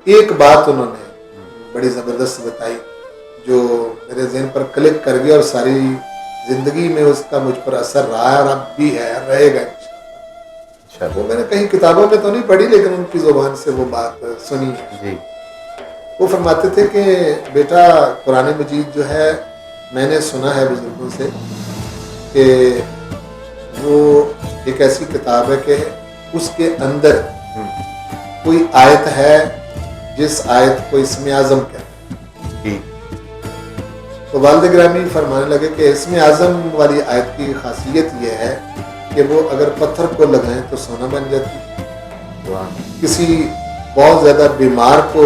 ایک بات انہوں نے بڑی زبردست بتائی جو میرے ذہن پر کلک کر گیا اور ساری زندگی میں اس کا مجھ پر اثر رہا اور اب بھی ہے، رہے گا انشاءاللہ۔ وہ میں نے کہیں کتابوں میں تو نہیں پڑھی لیکن ان کی زبان سے وہ بات سنی ہے جی۔ وہ فرماتے تھے کہ بیٹا قرآن مجید جو ہے میں نے سنا ہے بزرگوں سے کہ وہ ایک ایسی کتاب ہے کہ اس کے اندر کوئی آیت ہے جس آیت کو اسم اعظم کہتے ہیں، تو والد گرامی فرمانے لگے کہ اسم اعظم والی آیت کی خاصیت یہ ہے کہ وہ اگر پتھر کو لگائیں تو سونا بن جاتی، کسی بہت زیادہ بیمار کو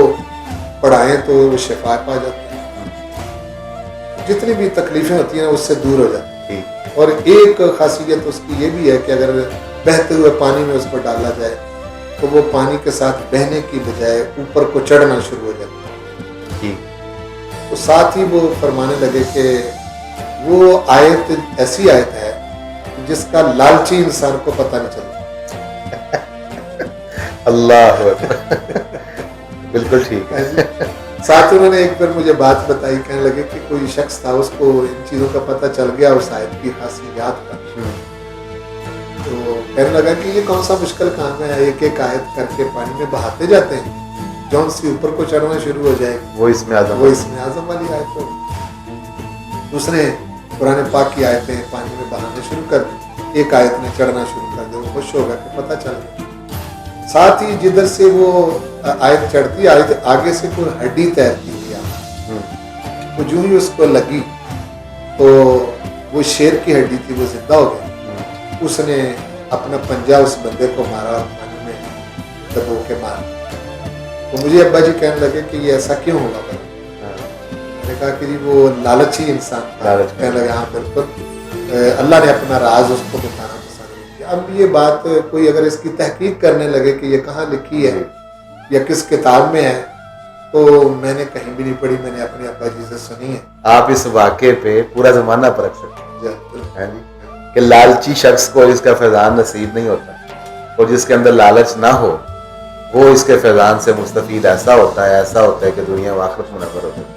پڑھائیں تو وہ شفا پا جاتے ہیں، جتنی بھی تکلیفیں ہوتی ہیں اس سے دور ہو جاتی ہیں۔ اور ایک خاصیت اس کی یہ بھی ہے کہ اگر بہتے ہوئے پانی میں اس کو ڈالا جائے تو وہ پانی کے ساتھ بہنے کی بجائے اوپر کو چڑھنا شروع ہو جاتا ہے۔ تو ساتھ ہی وہ فرمانے لگے کہ وہ آیت ایسی آیت ہے جس کا لالچی انسان کو پتہ نہیں چلتا۔ اللہ بالکل ٹھیک ہے۔ ساتھ انہوں نے ایک بار مجھے بات بتائی، کہنے لگے کہ کوئی شخص تھا اس کو ان چیزوں کا پتہ چل گیا اس آیت کی خاصیات کا، تو کہنے لگا کہ یہ کون سا مشکل کام ہے، ایک ایک آیت کر کے پانی میں بہاتے جاتے ہیں، جون سی اوپر کو چڑھنا شروع ہو جائے وہ اسم اعظم والی آیت ہو۔ دوسرے قرآن پاک کی آیتیں پانی میں بہانے شروع کر دیں، ایک آیت میں چڑھنا شروع کر دے، وہ خوش ہوگا کہ پتہ چل گیا۔ ساتھ ہی جدھر سے وہ آیت چڑھتی آیت آگے سے کوئی ہڈی تیرتی ہے، وہ جو ہی اس کو لگی تو وہ شیر کی ہڈی تھی، وہ زندہ ہو گئی، اس نے اپنا پنجہ اس بندے کو مارا اور پانی میں دبو کے مارا۔ تو مجھے ابا جی کہنے لگے کہ یہ ایسا کیوں ہوگا؟ میں نے کہا کہ جی وہ لالچی انسان تھا۔ کہنے لگے ہاں بالکل، اللہ نے اپنا راز اس کو بتانا پسند نہیں کیا۔ اب یہ بات کوئی اگر اس کی تحقیق کرنے لگے کہ یہ کہاں لکھی ہے یا کس کتاب میں ہے تو میں نے کہیں بھی نہیں پڑھی، میں نے اپنے ابا جی سے سنی ہے۔ آپ اس واقعے پہ پورا زمانہ پرکھ سکتے ہیں کہ لالچی شخص کو اس کا فیضان نصیب نہیں ہوتا، اور جس کے اندر لالچ نہ ہو وہ اس کے فیضان سے مستفید ایسا ہوتا ہے کہ دنیا و آخرت منور ہوتا ہے۔